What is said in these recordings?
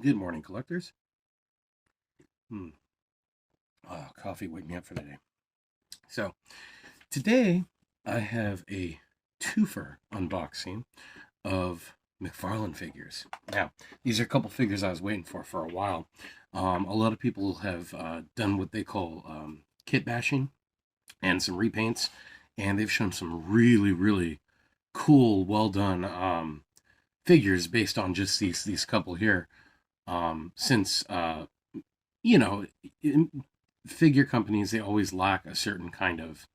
Good morning, collectors. Hmm. Oh, coffee wake me up for the day. So today I have a twofer unboxing of McFarlane figures. Now, these are a couple figures I was waiting for a while. A lot of people have done what they call kit bashing and some repaints, and they've shown some really cool, well done figures based on just these couple here. Since you know, figure companies, they always lack a certain kind of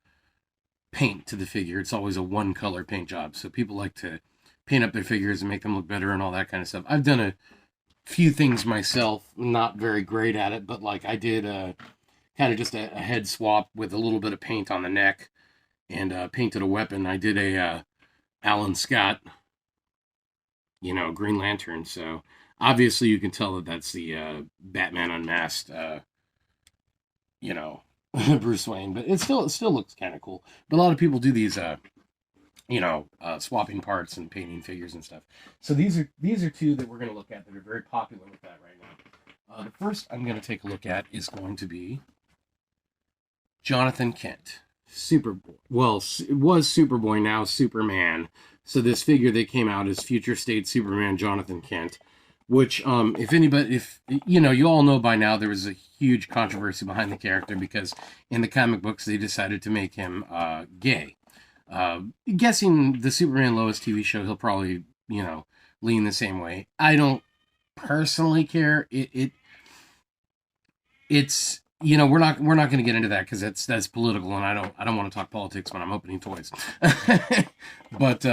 paint to the figure. It's always a one color paint job. So people like to paint up their figures and make them look better and all that kind of stuff. I've done a few things myself, not very great at it, but like I did kind of just a head swap with a little bit of paint on the neck and painted a weapon. I did a Alan Scott, Green Lantern. So obviously you can tell that that's the Batman Unmasked you know, Bruce Wayne, but it still looks kind of cool. But a lot of people do these, swapping parts and painting figures and stuff. So these are two that we're going to look at that are very popular with that right now. The first I'm going to take a look at is going to be Jonathan Kent, Superboy. Well, it was Superboy, now Superman. So this figure that came out is future state Superman Jonathan Kent, which if anybody, if you all know by now, there was a huge controversy behind the character because in the comic books they decided to make him gay. Guessing the Superman Lois TV show, he'll probably lean the same way. I don't personally care. It's we're not going to get into that because that's political, and I don't want to talk politics when I'm opening toys. But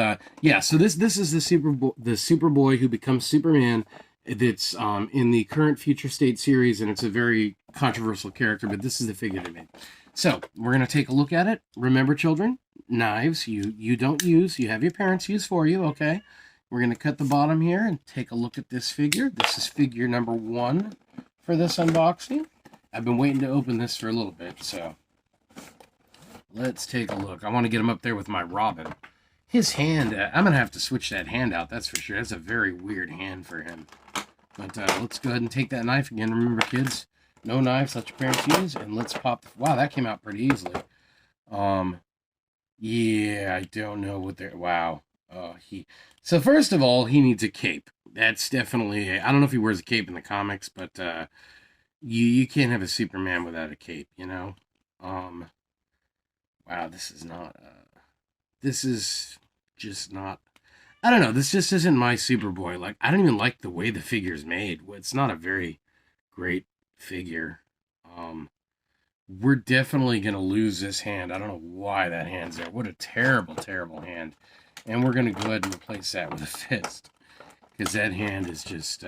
yeah, so this is the Superboy who becomes Superman. That's in the current Future State series, and it's a very controversial character. But this is the figure they made. So we're going to take a look at it. Remember, children, knives you don't use. You have your parents use for you. Okay. We're going to cut the bottom here and take a look at this figure. This is figure number 1 for this unboxing. I've been waiting to open this for a little bit, so let's take a look. I want to get him up there with my Robin. His hand, I'm going to have to switch that hand out, that's for sure. That's a very weird hand for him. But let's go ahead and take that knife again. Remember, kids, no knives, let your parents use, and let's pop. Wow, that came out pretty easily. Yeah, I don't know what they're. Wow. So first of all, he needs a cape. That's definitely. I don't know if he wears a cape in the comics, but you can't have a Superman without a cape, you know. Wow, this is not. This is just not. I don't know. This just isn't my Superboy. Like I don't even like the way the figure's made. It's not a very great figure. Um, we're definitely gonna lose this hand. I don't know why that hand's there. What a terrible hand. And we're gonna go ahead and replace that with a fist because that hand is just.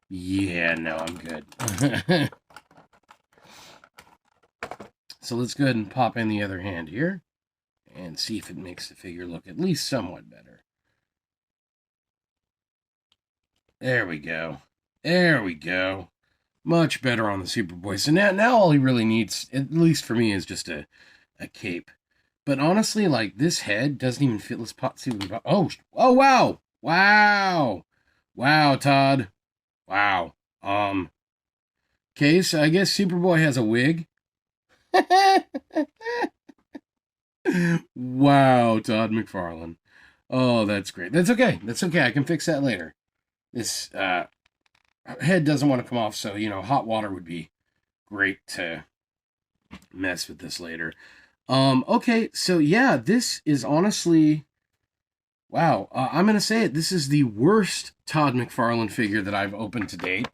Yeah, no, I'm good. So let's go ahead and pop in the other hand here and see if it makes the figure look at least somewhat better. There we go. There we go. Much better on the Superboy. So now all he really needs, at least for me, is just a cape. But honestly, like this head doesn't even fit. Let's pop. See what we got. Oh wow, wow, Todd, wow. Okay, so I guess Superboy has a wig. Wow, Todd McFarlane. Oh, that's great. That's okay. That's okay. I can fix that later. This head doesn't want to come off, so hot water would be great to mess with this later. Okay, so yeah, this is honestly wow. I'm gonna say it. This is the worst Todd McFarlane figure that I've opened to date.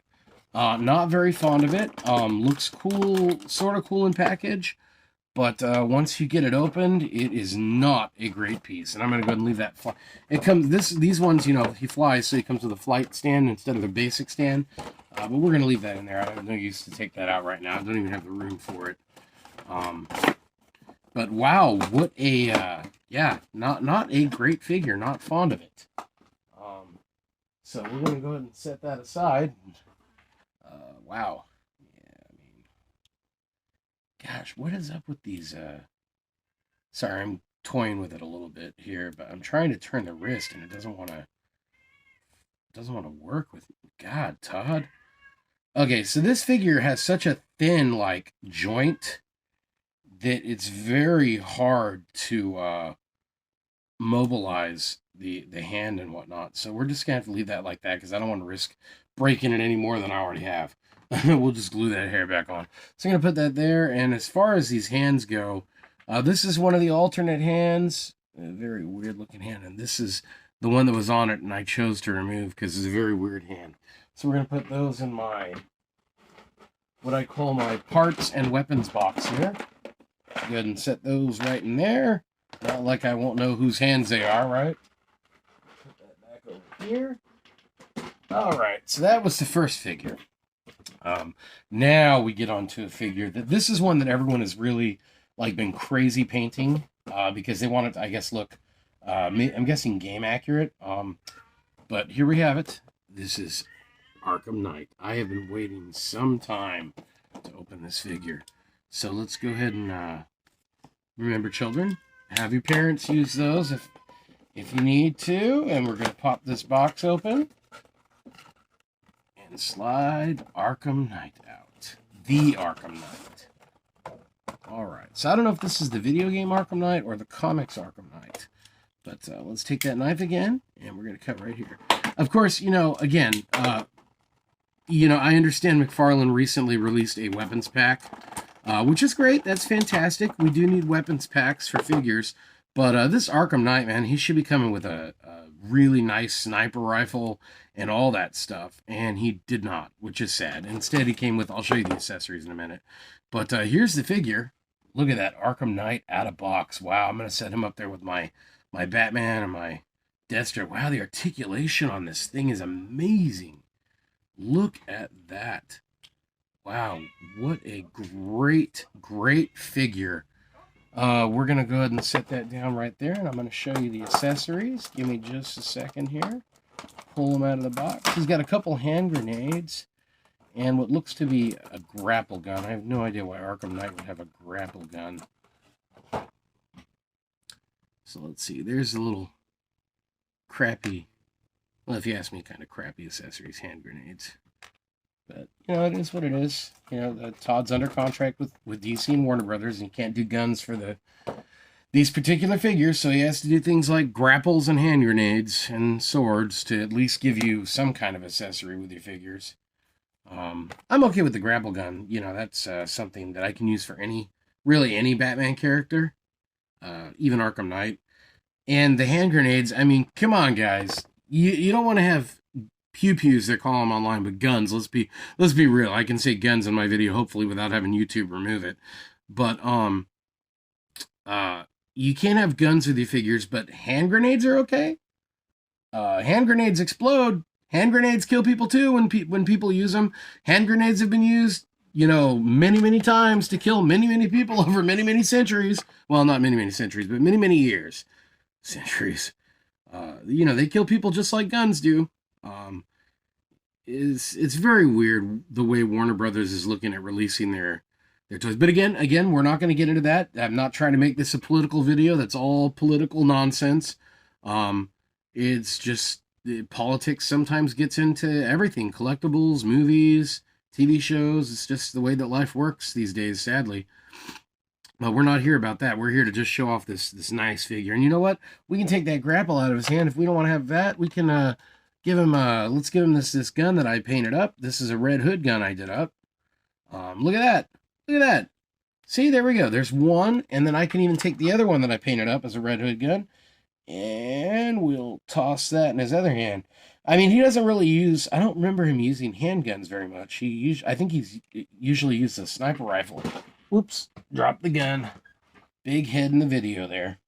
Not very fond of it. Looks cool, sort of cool in package. But once you get it opened, it is not a great piece. And I'm gonna go ahead and leave that. It comes these ones, he flies, so he comes with a flight stand instead of the basic stand. But we're gonna leave that in there. I have no use to take that out right now. I don't even have the room for it. But wow, what a yeah, not a great figure. Not fond of it. So we're gonna go ahead and set that aside. Wow. Gosh, what is up with these? Sorry, I'm toying with it a little bit here, but I'm trying to turn the wrist and it doesn't want to doesn't want to work with me. God, Todd. Okay, so this figure has such a thin, like, joint that it's very hard to mobilize the hand and whatnot. So we're just gonna have to leave that like that because I don't want to risk breaking it any more than I already have. We'll just glue that hair back on. So I'm gonna put that there. And as far as these hands go, this is one of the alternate hands. A very weird looking hand, and this is the one that was on it, and I chose to remove because it's a very weird hand. So we're gonna put those in my what I call my parts and weapons box here. Go ahead and set those right in there. Not like I won't know whose hands they are, right? Put that back over here. All right, so that was the first figure. Now we get on to a figure that this is one that everyone has really like been crazy painting because they want it to, I guess, look, I'm guessing game accurate. But here we have it. This is Arkham Knight. I have been waiting some time to open this figure. So let's go ahead and remember, children, have your parents use those if you need to. And we're going to pop this box open and slide Arkham Knight out. The Arkham Knight. All right. So I don't know if this is the video game Arkham Knight or the comics Arkham Knight. But let's take that knife again, and we're going to cut right here. Of course, again, I understand McFarlane recently released a weapons pack, which is great. That's fantastic. We do need weapons packs for figures. But this Arkham Knight, man, he should be coming with a really nice sniper rifle and all that stuff. And he did not, which is sad. Instead, he came with, I'll show you the accessories in a minute. But here's the figure. Look at that Arkham Knight out of box. Wow, I'm going to set him up there with my Batman and my Deathstroke. Wow, the articulation on this thing is amazing. Look at that. Wow, what a great, great figure. We're going to go ahead and set that down right there, and I'm going to show you the accessories. Give me just a second here. Pull them out of the box. He's got a couple hand grenades and what looks to be a grapple gun. I have no idea why Arkham Knight would have a grapple gun. So let's see. There's a little crappy, well, if you ask me, kind of crappy accessories, hand grenades. But, it is what it is. Todd's under contract with DC and Warner Brothers, and he can't do guns for these particular figures, so he has to do things like grapples and hand grenades and swords to at least give you some kind of accessory with your figures. I'm okay with the grapple gun. That's something that I can use for really any Batman character, even Arkham Knight. And the hand grenades, I mean, come on, guys. You don't want to have pews, they call them online, but guns. Let's be real. I can say guns in my video, hopefully, without having YouTube remove it. But you can't have guns with your figures, but hand grenades are okay. Hand grenades explode. Hand grenades kill people too when people use them. Hand grenades have been used, many, many times to kill many, many people over many, many centuries. Well, not many, many centuries, but many, many years. Centuries. They kill people just like guns do. It's very weird the way Warner Brothers is looking at releasing their toys. But again, we're not going to get into that. I'm not trying to make this a political video. That's all political nonsense. It's just politics sometimes gets into everything. Collectibles, movies, TV shows. It's just the way that life works these days, sadly. But we're not here about that. We're here to just show off this nice figure. And you know what? We can take that grapple out of his hand. If we don't want to have that, we can let's give him this gun that I painted up. This is a Red Hood gun I did up. Look at that. Look at that. See, there we go. There's one, and then I can even take the other one that I painted up as a Red Hood gun, and we'll toss that in his other hand. I mean, he doesn't really use, I don't remember him using handguns very much. I think he's usually used a sniper rifle. Whoops, dropped the gun. Big head in the video there.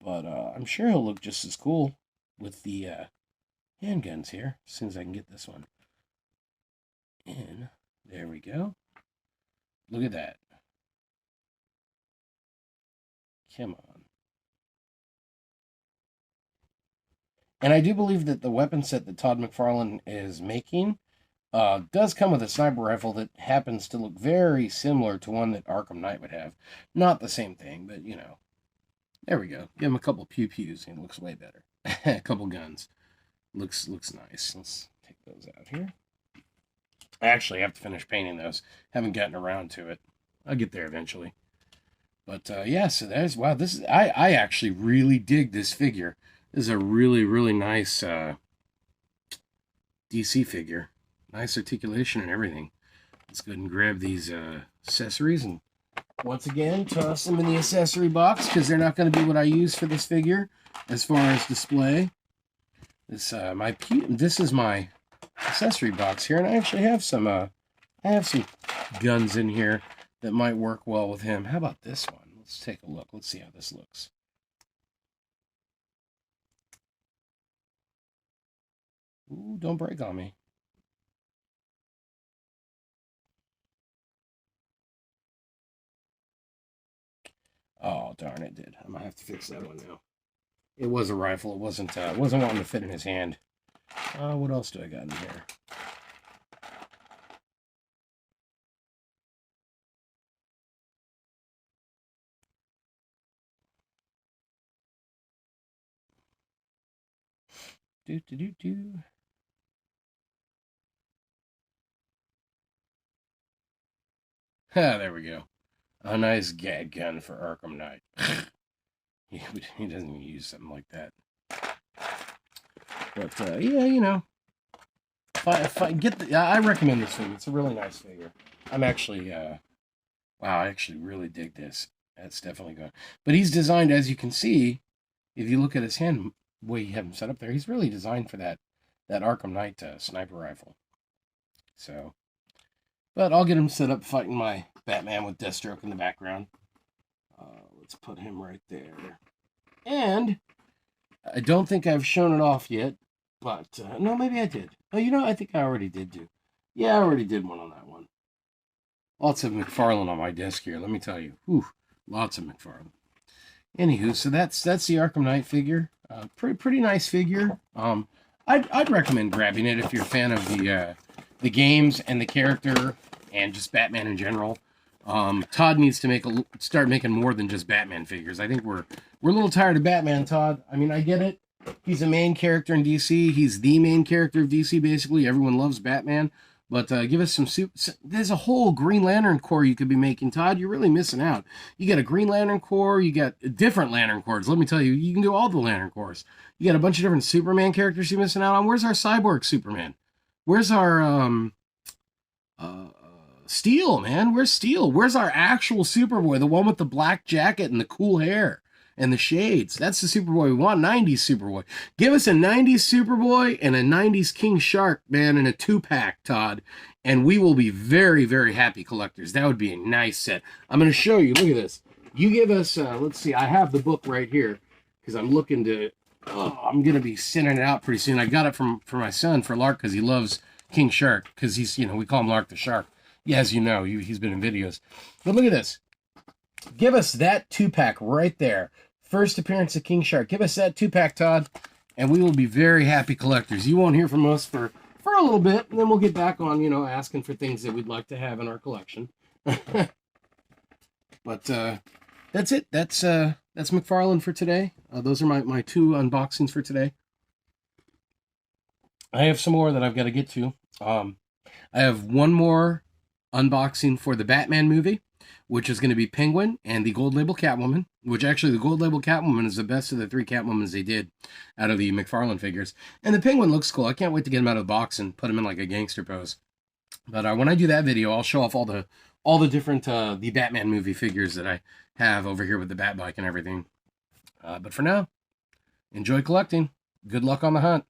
But I'm sure he'll look just as cool with the handguns here, as soon as I can get this one in. There we go. Look at that. Come on. And I do believe that the weapon set that Todd McFarlane is making does come with a sniper rifle that happens to look very similar to one that Arkham Knight would have. Not the same thing, but there we go. Give him a couple pews and it looks way better. A couple guns. Looks nice. Let's take those out here. I actually have to finish painting those. Haven't gotten around to it. I'll get there eventually. But yeah, so there's, wow, this is, I actually really dig this figure. This is a really nice DC figure. Nice articulation and everything. Let's go ahead and grab these accessories and once again toss them in the accessory box because they're not going to be what I use for this figure as far as display. This this is my accessory box here, and I actually have some guns in here that might work well with him. How about this one? Let's take a look. Let's see how this looks. Ooh, don't break on me. Oh, darn, it did. I'm going to have to fix that one now. It was a rifle. It wasn't wanting to fit in his hand. What else do I got in here? Do. Ah, there we go. A nice gag gun for Arkham Knight. he doesn't even use something like that. But yeah, you know, if I get the, I recommend this figure. It's a really nice figure. I'm actually, wow, I actually really dig this. That's definitely good. But he's designed, as you can see, if you look at his hand, the way you have him set up there, he's really designed for that Arkham Knight sniper rifle. So, but I'll get him set up fighting my Batman with Deathstroke in the background. Let's put him right there. And I don't think I've shown it off yet, but no, maybe I did. Oh, you know, I think I already did do. Yeah, I already did one on that one. Lots of McFarlane on my desk here, let me tell you. Whew, lots of McFarlane. Anywho, so that's the Arkham Knight figure. Pretty nice figure. I'd recommend grabbing it if you're a fan of the games and the character and just Batman in general. Todd needs to start making more than just Batman figures. I think we're a little tired of Batman, Todd. I mean, I get it. He's a main character in DC. He's the main character of DC, basically. Everyone loves Batman. But give us some there's a whole Green Lantern Corps you could be making, Todd. You're really missing out. You got a Green Lantern Corps. You got different Lantern Corps. Let me tell you, you can do all the Lantern Corps. You got a bunch of different Superman characters you're missing out on. Where's our Cyborg Superman? Where's our Steel, man? Where's Steel? Where's our actual Superboy? The one with the black jacket and the cool hair and the shades. That's the Superboy we want. 90s Superboy. Give us a 90s Superboy and a 90s King Shark, man, in a 2-pack, Todd. And we will be very, very happy collectors. That would be a nice set. I'm going to show you. Look at this. You give us, let's see, I have the book right here because I'm looking to, I'm going to be sending it out pretty soon. I got it for my son, for Lark, because he loves King Shark, because he's, you know, we call him Lark the Shark. Yeah, as you know, he's been in videos. But look at this. Give us that 2-pack right there. First appearance of King Shark. Give us that 2-pack, Todd, and we will be very happy collectors. You won't hear from us for a little bit, and then we'll get back on, you know, asking for things that we'd like to have in our collection. But that's it. That's McFarlane for today. Those are my 2 unboxings for today. I have some more that I've got to get to. I have one more unboxing for the Batman movie, which is going to be Penguin and the Gold Label Catwoman, which actually the Gold Label Catwoman is the best of the 3 Catwomans they did out of the McFarlane figures. And the Penguin looks cool. I can't wait to get him out of the box and put him in like a gangster pose. But when I do that video, I'll show off all the different the Batman movie figures that I have over here with the Bat Bike and everything. But for now, enjoy collecting. Good luck on the hunt.